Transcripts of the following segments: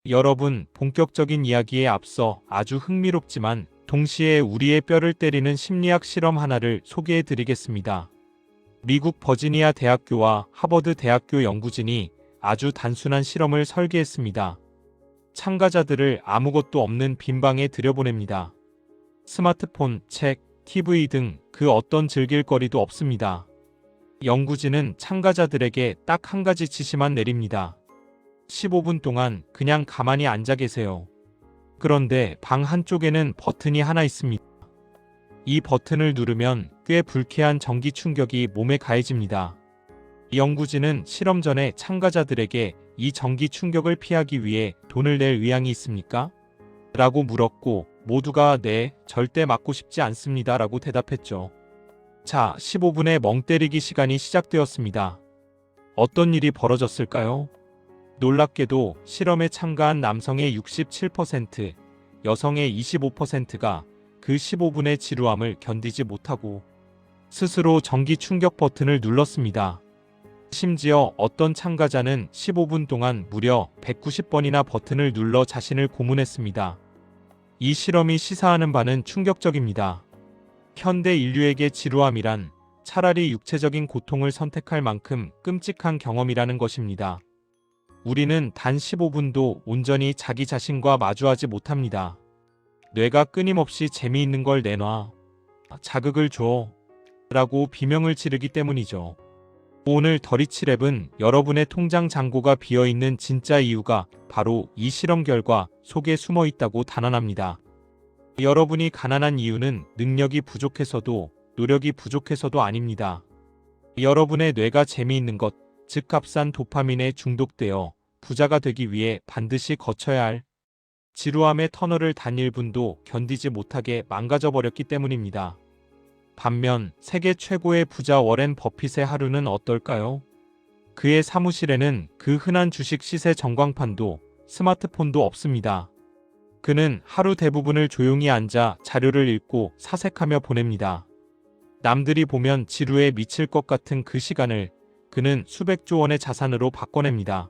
여러분, 본격적인 이야기에 앞서 아주 흥미롭지만 동시에 우리의 뼈를 때리는 심리학 실험 하나를 소개해 드리겠습니다. 미국 버지니아 대학교와 하버드 대학교 연구진이 아주 단순한 실험을 설계했습니다. 참가자들을 아무것도 없는 빈 방에 들여보냅니다. 스마트폰, 책, TV 등 그 어떤 즐길 거리도 없습니다. 연구진은 참가자들에게 딱 한 가지 지시만 내립니다. 15분 동안 그냥 가만히 앉아 계세요. 그런데 방 한쪽에는 버튼이 하나 있습니다. 이 버튼을 누르면 꽤 불쾌한 전기 충격이 몸에 가해집니다. 연구진은 실험 전에 참가자들에게 이 전기 충격을 피하기 위해 돈을 낼 의향이 있습니까? 라고 물었고 모두가 네, 절대 맞고 싶지 않습니다 라고 대답했죠. 자, 15분의 멍 때리기 시간이 시작되었습니다. 어떤 일이 벌어졌을까요? 놀랍게도 실험에 참가한 남성의 67%, 여성의 25%가 그 15분의 지루함을 견디지 못하고 스스로 전기 충격 버튼을 눌렀습니다. 심지어 어떤 참가자는 15분 동안 무려 190번이나 버튼을 눌러 자신을 고문했습니다. 이 실험이 시사하는 바는 충격적입니다. 현대 인류에게 지루함이란 차라리 육체적인 고통을 선택할 만큼 끔찍한 경험이라는 것입니다. 우리는 단 15분도 온전히 자기 자신과 마주하지 못합니다. 뇌가 끊임없이 재미있는 걸 내놔, 자극을 줘 라고 비명을 지르기 때문이죠. 오늘 더리치랩은 여러분의 통장 잔고가 비어있는 진짜 이유가 바로 이 실험 결과 속에 숨어 있다고 단언합니다. 여러분이 가난한 이유는 능력이 부족해서도 노력이 부족해서도 아닙니다. 여러분의 뇌가 재미있는 것, 즉 값싼 도파민에 중독되어 부자가 되기 위해 반드시 거쳐야 할 지루함의 터널을 단 1분도 견디지 못하게 망가져버렸기 때문입니다. 반면 세계 최고의 부자 워렌 버핏의 하루는 어떨까요? 그의 사무실에는 그 흔한 주식 시세 전광판도 스마트폰도 없습니다. 그는 하루 대부분을 조용히 앉아 자료를 읽고 사색하며 보냅니다. 남들이 보면 지루에 미칠 것 같은 그 시간을 그는 수백조 원의 자산으로 바꿔냅니다.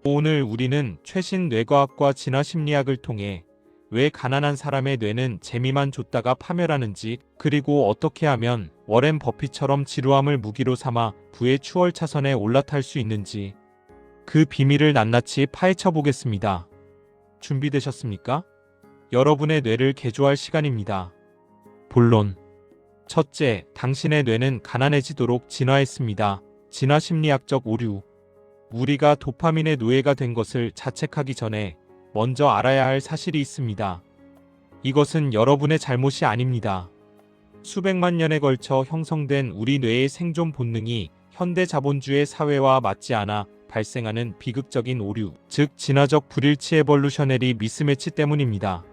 오늘 우리는 최신 뇌과학과 진화심리학을 통해 왜 가난한 사람의 뇌는 재미만 줬다가 파멸하는지, 그리고 어떻게 하면 워렌 버핏처럼 지루함을 무기로 삼아 부의 추월차선에 올라탈 수 있는지 그 비밀을 낱낱이 파헤쳐 보겠습니다. 준비되셨습니까? 여러분의 뇌를 개조할 시간입니다. 본론. 첫째, 당신의 뇌는 가난해지도록 진화했습니다. 진화심리학적 오류. 우리가 도파민의 노예가 된 것을 자책하기 전에 먼저 알아야 할 사실이 있습니다. 이것은 여러분의 잘못이 아닙니다. 수백만 년에 걸쳐 형성된 우리 뇌의 생존 본능이 현대 자본주의 사회와 맞지 않아 발생하는 비극적인 오류, 즉 진화적 불일치 에볼루셔너리 미스매치 때문입니다.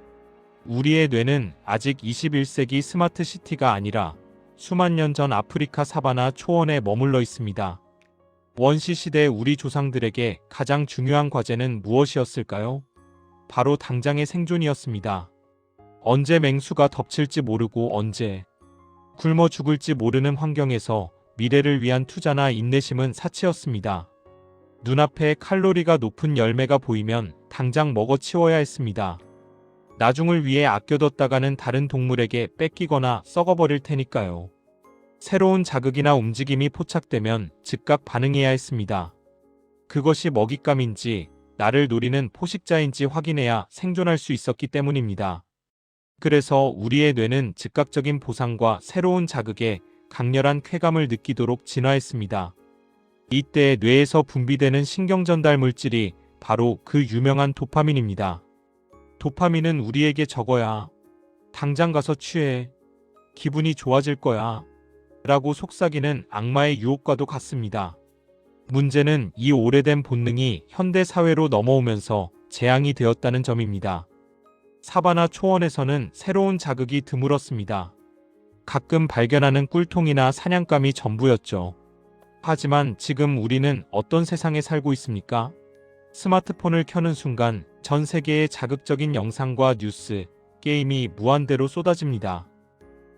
우리의 뇌는 아직 21세기 스마트 시티가 아니라 수만 년 전 아프리카 사바나 초원에 머물러 있습니다. 원시 시대 우리 조상들에게 가장 중요한 과제는 무엇이었을까요? 바로 당장의 생존이었습니다. 언제 맹수가 덮칠지 모르고 언제 굶어 죽을지 모르는 환경에서 미래를 위한 투자나 인내심은 사치였습니다. 눈앞에 칼로리가 높은 열매가 보이면 당장 먹어치워야 했습니다. 나중을 위해 아껴뒀다가는 다른 동물에게 뺏기거나 썩어버릴 테니까요. 새로운 자극이나 움직임이 포착되면 즉각 반응해야 했습니다. 그것이 먹잇감인지 나를 노리는 포식자인지 확인해야 생존할 수 있었기 때문입니다. 그래서 우리의 뇌는 즉각적인 보상과 새로운 자극에 강렬한 쾌감을 느끼도록 진화했습니다. 이때 뇌에서 분비되는 신경전달 물질이 바로 그 유명한 도파민입니다. 도파민은 우리에게 적어야 당장 가서 취해, 기분이 좋아질 거야 라고 속삭이는 악마의 유혹과도 같습니다. 문제는 이 오래된 본능이 현대 사회로 넘어오면서 재앙이 되었다는 점입니다. 사바나 초원에서는 새로운 자극이 드물었습니다. 가끔 발견하는 꿀통이나 사냥감이 전부였죠. 하지만 지금 우리는 어떤 세상에 살고 있습니까? 스마트폰을 켜는 순간 전 세계의 자극적인 영상과 뉴스, 게임이 무한대로 쏟아집니다.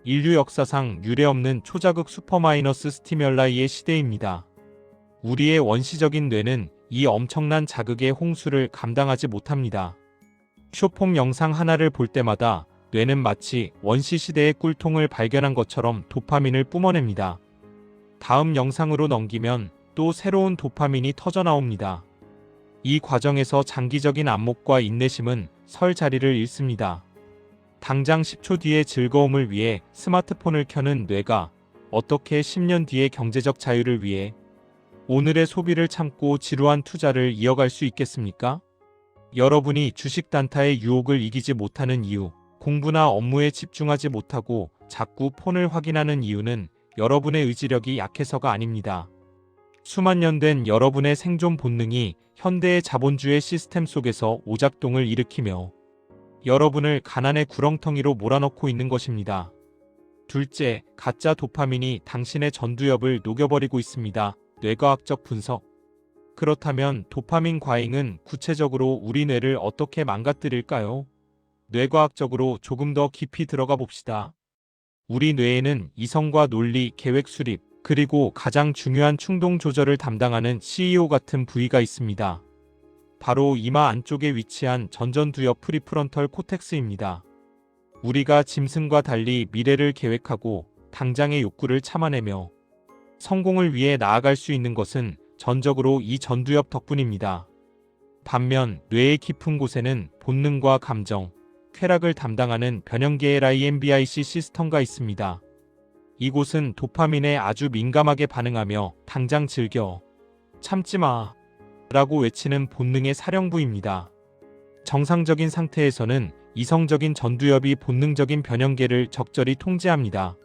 인류 역사상 유례없는 초자극 슈퍼마이너스 스티뮬라이의 시대입니다. 우리의 원시적인 뇌는 이 엄청난 자극의 홍수를 감당하지 못합니다. 쇼폼 영상 하나를 볼 때마다 뇌는 마치 원시시대의 꿀통을 발견한 것처럼 도파민을 뿜어냅니다. 다음 영상으로 넘기면 또 새로운 도파민이 터져 나옵니다. 이 과정에서 장기적인 안목과 인내심은 설 자리를 잃습니다. 당장 10초 뒤의 즐거움을 위해 스마트폰을 켜는 뇌가 어떻게 10년 뒤의 경제적 자유를 위해 오늘의 소비를 참고 지루한 투자를 이어갈 수 있겠습니까? 여러분이 주식 단타의 유혹을 이기지 못하는 이유, 공부나 업무에 집중하지 못하고 자꾸 폰을 확인하는 이유는 여러분의 의지력이 약해서가 아닙니다. 수만 년 된 여러분의 생존 본능이 현대의 자본주의 시스템 속에서 오작동을 일으키며 여러분을 가난의 구렁텅이로 몰아넣고 있는 것입니다. 둘째, 가짜 도파민이 당신의 전두엽을 녹여버리고 있습니다. 뇌과학적 분석. 그렇다면 도파민 과잉은 구체적으로 우리 뇌를 어떻게 망가뜨릴까요? 뇌과학적으로 조금 더 깊이 들어가 봅시다. 우리 뇌에는 이성과 논리, 계획 수립, 그리고 가장 중요한 충동 조절을 담당하는 CEO 같은 부위가 있습니다. 바로 이마 안쪽에 위치한 전전두엽 프리프론털 코텍스입니다. 우리가 짐승과 달리 미래를 계획하고 당장의 욕구를 참아내며 성공을 위해 나아갈 수 있는 것은 전적으로 이 전두엽 덕분입니다. 반면 뇌의 깊은 곳에는 본능과 감정, 쾌락을 담당하는 변형계의 LIMBIC 시스템가 있습니다. 이곳은 도파민에 아주 민감하게 반응하며 당장 즐겨, 참지 마 라고 외치는 본능의 사령부입니다. 정상적인 상태에서는 이성적인 전두엽이 본능적인 변형계를 적절히 통제합니다.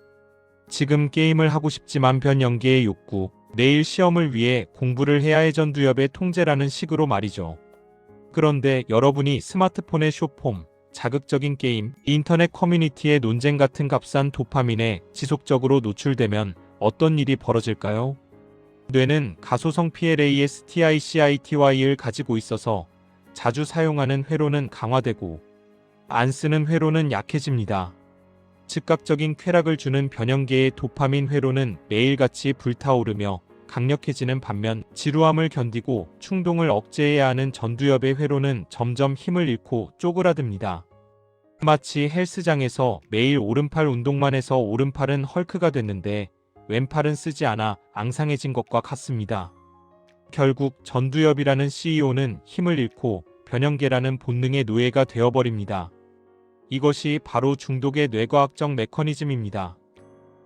지금 게임을 하고 싶지만 변형계의 욕구, 내일 시험을 위해 공부를 해야 해 전두엽의 통제라는 식으로 말이죠. 그런데 여러분이 스마트폰의 쇼폼, 자극적인 게임, 인터넷 커뮤니티의 논쟁 같은 값싼 도파민에 지속적으로 노출되면 어떤 일이 벌어질까요? 뇌는 가소성 PLASTICITY를 가지고 있어서 자주 사용하는 회로는 강화되고 안 쓰는 회로는 약해집니다. 즉각적인 쾌락을 주는 변형계의 도파민 회로는 매일같이 불타오르며 강력해지는 반면 지루함을 견디고 충동을 억제해야 하는 전두엽의 회로는 점점 힘을 잃고 쪼그라듭니다. 마치 헬스장에서 매일 오른팔 운동만 해서 오른팔은 헐크가 됐는데 왼팔은 쓰지 않아 앙상해진 것과 같습니다. 결국 전두엽이라는 CEO는 힘을 잃고 변형계라는 본능의 노예가 되어버립니다. 이것이 바로 중독의 뇌과학적 메커니즘입니다.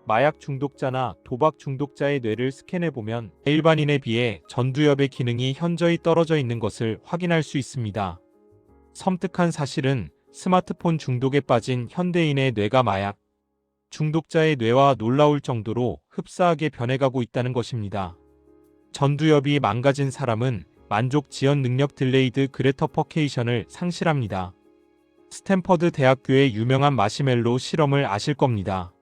마약 중독자나 도박 중독자의 뇌를 스캔해보면 일반인에 비해 전두엽의 기능이 현저히 떨어져 있는 것을 확인할 수 있습니다. 섬뜩한 사실은 스마트폰 중독에 빠진 현대인의 뇌가 마약 중독자의 뇌와 놀라울 정도로 흡사하게 변해가고 있다는 것입니다. 전두엽이 망가진 사람은 만족 지연 능력 딜레이드 그래터퍼케이션을 상실합니다. 스탠퍼드 대학교의 유명한 마시멜로 실험을 아실 겁니다.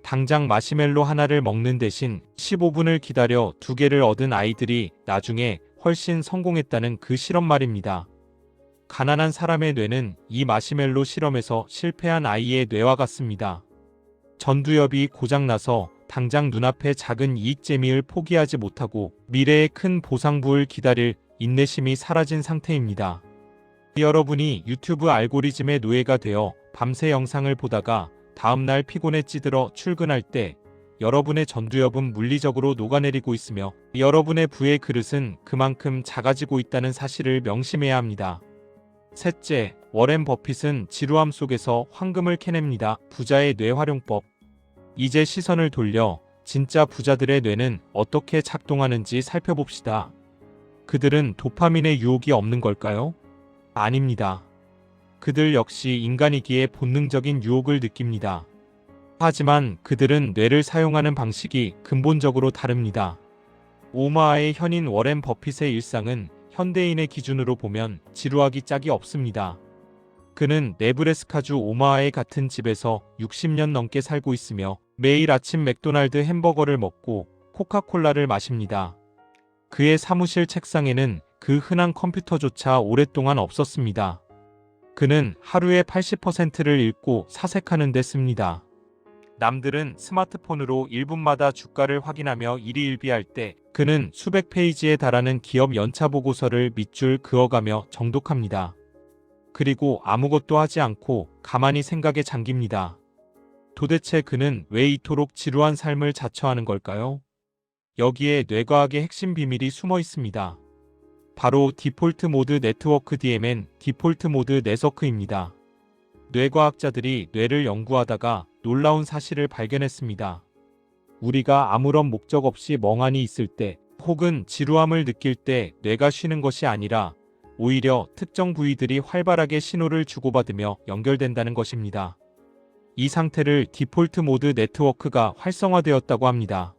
당장 마시멜로 하나를 먹는 대신 15분을 기다려 2개를 얻은 아이들이 나중에 훨씬 성공했다는 그 실험 말입니다. 가난한 사람의 뇌는 이 마시멜로 실험에서 실패한 아이의 뇌와 같습니다. 전두엽이 고장나서 당장 눈앞의 작은 이익 재미를 포기하지 못하고 미래의 큰 보상부를 기다릴 인내심이 사라진 상태입니다. 여러분이 유튜브 알고리즘의 노예가 되어 밤새 영상을 보다가 다음날 피곤에 찌들어 출근할 때 여러분의 전두엽은 물리적으로 녹아내리고 있으며 여러분의 부의 그릇은 그만큼 작아지고 있다는 사실을 명심해야 합니다. 셋째, 워렌 버핏은 지루함 속에서 황금을 캐냅니다. 부자의 뇌 활용법. 이제 시선을 돌려 진짜 부자들의 뇌는 어떻게 작동하는지 살펴봅시다. 그들은 도파민의 유혹이 없는 걸까요? 아닙니다. 그들 역시 인간이기에 본능적인 유혹을 느낍니다. 하지만 그들은 뇌를 사용하는 방식이 근본적으로 다릅니다. 오마하의 현인 워렌 버핏의 일상은 현대인의 기준으로 보면 지루하기 짝이 없습니다. 그는 네브래스카주 오마하의 같은 집에서 60년 넘게 살고 있으며 매일 아침 맥도날드 햄버거를 먹고 코카콜라를 마십니다. 그의 사무실 책상에는 그 흔한 컴퓨터조차 오랫동안 없었습니다. 그는 하루에 80%를 읽고 사색하는 데 씁니다. 남들은 스마트폰으로 1분마다 주가를 확인하며 일희일비할 때 그는 수백 페이지에 달하는 기업 연차 보고서를 밑줄 그어가며 정독합니다. 그리고 아무것도 하지 않고 가만히 생각에 잠깁니다. 도대체 그는 왜 이토록 지루한 삶을 자처하는 걸까요? 여기에 뇌과학의 핵심 비밀이 숨어 있습니다. 바로 디폴트 모드 네트워크 DMN, 디폴트 모드 네서크입니다. 뇌과학자들이 뇌를 연구하다가 놀라운 사실을 발견했습니다. 우리가 아무런 목적 없이 멍하니 있을 때 혹은 지루함을 느낄 때 뇌가 쉬는 것이 아니라 오히려 특정 부위들이 활발하게 신호를 주고받으며 연결된다는 것입니다. 이 상태를 디폴트 모드 네트워크가 활성화되었다고 합니다.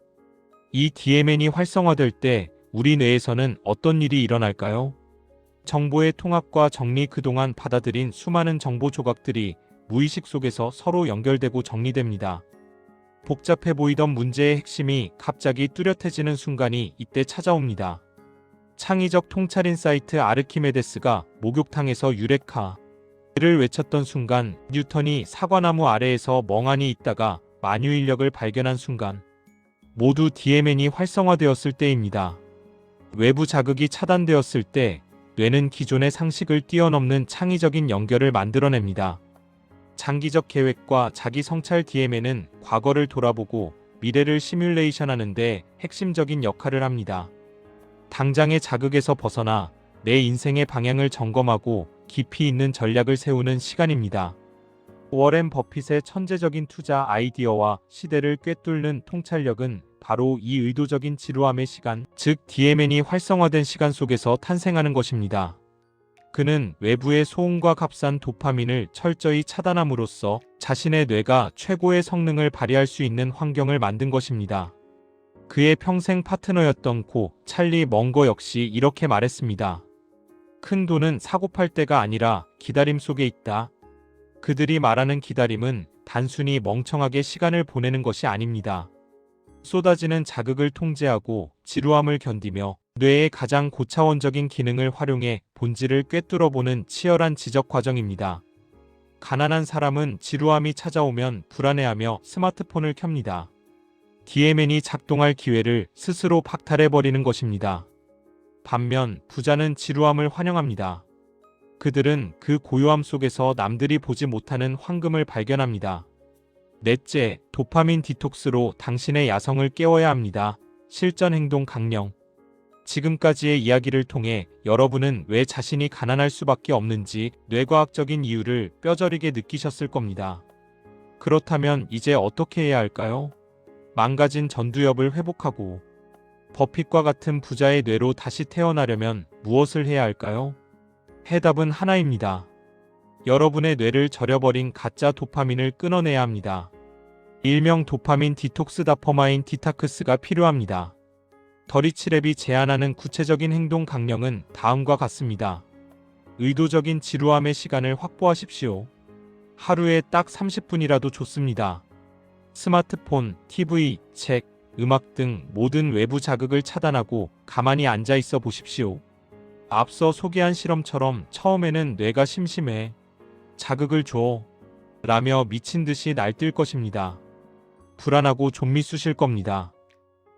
이 DMN이 활성화될 때 우리 뇌에서는 어떤 일이 일어날까요? 정보의 통합과 정리, 그동안 받아들인 수많은 정보 조각들이 무의식 속에서 서로 연결되고 정리됩니다. 복잡해 보이던 문제의 핵심이 갑자기 뚜렷해지는 순간이 이때 찾아옵니다. 창의적 통찰인 사이트 아르키메데스가 목욕탕에서 유레카를 외쳤던 순간, 뉴턴이 사과나무 아래에서 멍하니 있다가 만유인력을 발견한 순간, 모두 DMN이 활성화되었을 때입니다. 외부 자극이 차단되었을 때 뇌는 기존의 상식을 뛰어넘는 창의적인 연결을 만들어냅니다. 장기적 계획과 자기 성찰 DMN은 과거를 돌아보고 미래를 시뮬레이션하는 데 핵심적인 역할을 합니다. 당장의 자극에서 벗어나 내 인생의 방향을 점검하고 깊이 있는 전략을 세우는 시간입니다. 워렌 버핏의 천재적인 투자 아이디어와 시대를 꿰뚫는 통찰력은 바로 이 의도적인 지루함의 시간, 즉 DMN이 활성화된 시간 속에서 탄생하는 것입니다. 그는 외부의 소음과 값싼 도파민을 철저히 차단함으로써 자신의 뇌가 최고의 성능을 발휘할 수 있는 환경을 만든 것입니다. 그의 평생 파트너였던 고 찰리 멍거 역시 이렇게 말했습니다. 큰 돈은 사고 팔 때가 아니라 기다림 속에 있다. 그들이 말하는 기다림은 단순히 멍청하게 시간을 보내는 것이 아닙니다. 쏟아지는 자극을 통제하고 지루함을 견디며 뇌의 가장 고차원적인 기능을 활용해 본질을 꿰뚫어보는 치열한 지적 과정입니다. 가난한 사람은 지루함이 찾아오면 불안해하며 스마트폰을 켭니다. DMN이 작동할 기회를 스스로 박탈해버리는 것입니다. 반면 부자는 지루함을 환영합니다. 그들은 그 고요함 속에서 남들이 보지 못하는 황금을 발견합니다. 넷째, 도파민 디톡스로 당신의 야성을 깨워야 합니다. 실전 행동 강령. 지금까지의 이야기를 통해 여러분은 왜 자신이 가난할 수밖에 없는지 뇌과학적인 이유를 뼈저리게 느끼셨을 겁니다. 그렇다면 이제 어떻게 해야 할까요? 망가진 전두엽을 회복하고 버핏과 같은 부자의 뇌로 다시 태어나려면 무엇을 해야 할까요? 해답은 하나입니다. 여러분의 뇌를 절여버린 가짜 도파민을 끊어내야 합니다. 일명 도파민 디톡스 다퍼마인 디타크스가 필요합니다. 더리치랩이 제안하는 구체적인 행동 강령은 다음과 같습니다. 의도적인 지루함의 시간을 확보하십시오. 하루에 딱 30분이라도 좋습니다. 스마트폰, TV, 책, 음악 등 모든 외부 자극을 차단하고 가만히 앉아 있어 보십시오. 앞서 소개한 실험처럼 처음에는 뇌가 심심해, 자극을 줘 라며 미친 듯이 날뛸 것입니다. 불안하고 좀미 쑤실 겁니다.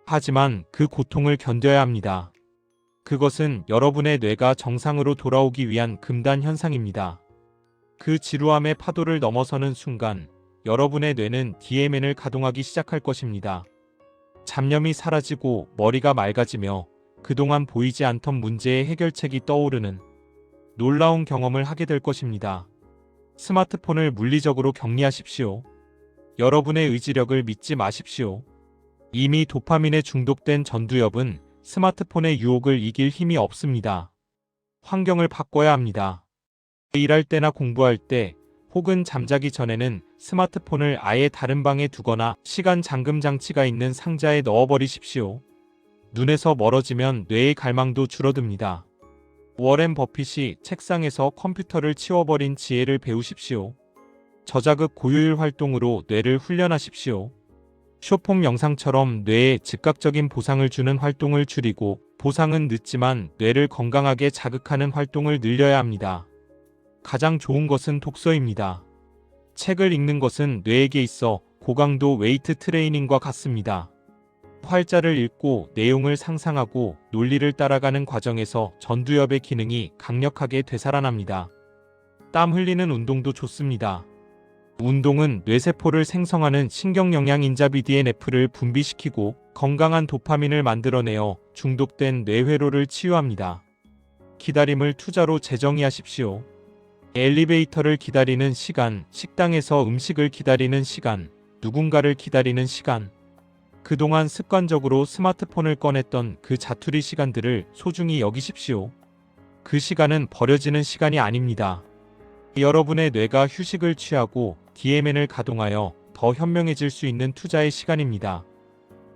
하지만 그 고통을 견뎌야 합니다. 그것은 여러분의 뇌가 정상으로 돌아오기 위한 금단 현상입니다. 그 지루함의 파도를 넘어서는 순간 여러분의 뇌는 DMN을 가동하기 시작할 것입니다. 잡념이 사라지고 머리가 맑아지며 그동안 보이지 않던 문제의 해결책이 떠오르는 놀라운 경험을 하게 될 것입니다. 스마트폰을 물리적으로 격리하십시오. 여러분의 의지력을 믿지 마십시오. 이미 도파민에 중독된 전두엽은 스마트폰의 유혹을 이길 힘이 없습니다. 환경을 바꿔야 합니다. 일할 때나 공부할 때 혹은 잠자기 전에는 스마트폰을 아예 다른 방에 두거나 시간 잠금 장치가 있는 상자에 넣어버리십시오. 눈에서 멀어지면 뇌의 갈망도 줄어듭니다. 워렌 버핏이 책상에서 컴퓨터를 치워버린 지혜를 배우십시오. 저자극 고효율 활동으로 뇌를 훈련하십시오. 쇼폼 영상처럼 뇌에 즉각적인 보상을 주는 활동을 줄이고 보상은 늦지만 뇌를 건강하게 자극하는 활동을 늘려야 합니다. 가장 좋은 것은 독서입니다. 책을 읽는 것은 뇌에게 있어 고강도 웨이트 트레이닝과 같습니다. 활자를 읽고 내용을 상상하고 논리를 따라가는 과정에서 전두엽의 기능이 강력하게 되살아납니다. 땀 흘리는 운동도 좋습니다. 운동은 뇌세포를 생성하는 신경영양인자 BDNF를 분비시키고 건강한 도파민을 만들어내어 중독된 뇌회로를 치유합니다. 기다림을 투자로 재정의하십시오. 엘리베이터를 기다리는 시간, 식당에서 음식을 기다리는 시간, 누군가를 기다리는 시간. 그동안 습관적으로 스마트폰을 꺼냈던 그 자투리 시간들을 소중히 여기십시오. 그 시간은 버려지는 시간이 아닙니다. 여러분의 뇌가 휴식을 취하고 DMN을 가동하여 더 현명해질 수 있는 투자의 시간입니다.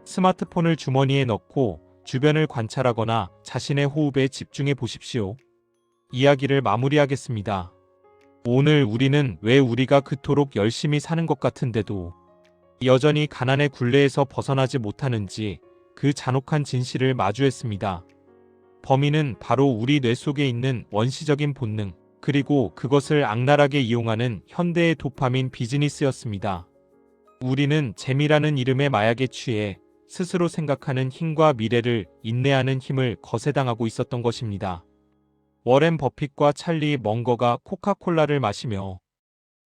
스마트폰을 주머니에 넣고 주변을 관찰하거나 자신의 호흡에 집중해 보십시오. 이야기를 마무리하겠습니다. 오늘 우리는 왜 우리가 그토록 열심히 사는 것 같은데도 여전히 가난의 굴레에서 벗어나지 못하는지 그 잔혹한 진실을 마주했습니다. 범인은 바로 우리 뇌 속에 있는 원시적인 본능, 그리고 그것을 악랄하게 이용하는 현대의 도파민 비즈니스였습니다. 우리는 재미라는 이름의 마약에 취해 스스로 생각하는 힘과 미래를 인내하는 힘을 거세당하고 있었던 것입니다. 워렌 버핏과 찰리 멍거가 코카콜라를 마시며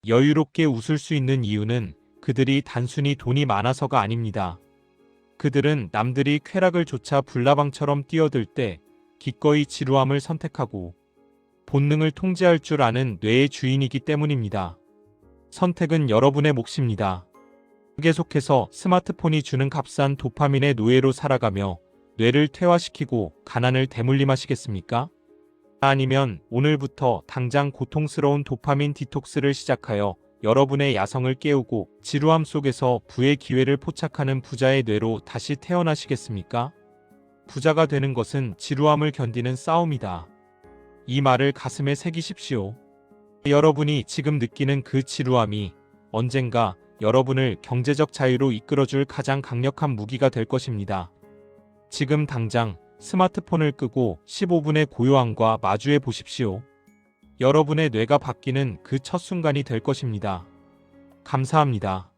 여유롭게 웃을 수 있는 이유는 그들이 단순히 돈이 많아서가 아닙니다. 그들은 남들이 쾌락을 좇아 불나방처럼 뛰어들 때 기꺼이 지루함을 선택하고 본능을 통제할 줄 아는 뇌의 주인이기 때문입니다. 선택은 여러분의 몫입니다. 계속해서 스마트폰이 주는 값싼 도파민의 노예로 살아가며 뇌를 퇴화시키고 가난을 대물림하시겠습니까? 아니면 오늘부터 당장 고통스러운 도파민 디톡스를 시작하여 여러분의 야성을 깨우고 지루함 속에서 부의 기회를 포착하는 부자의 뇌로 다시 태어나시겠습니까? 부자가 되는 것은 지루함을 견디는 싸움이다. 이 말을 가슴에 새기십시오. 여러분이 지금 느끼는 그 지루함이 언젠가 여러분을 경제적 자유로 이끌어줄 가장 강력한 무기가 될 것입니다. 지금 당장 스마트폰을 끄고 15분의 고요함과 마주해 보십시오. 여러분의 뇌가 바뀌는 그 첫 순간이 될 것입니다. 감사합니다.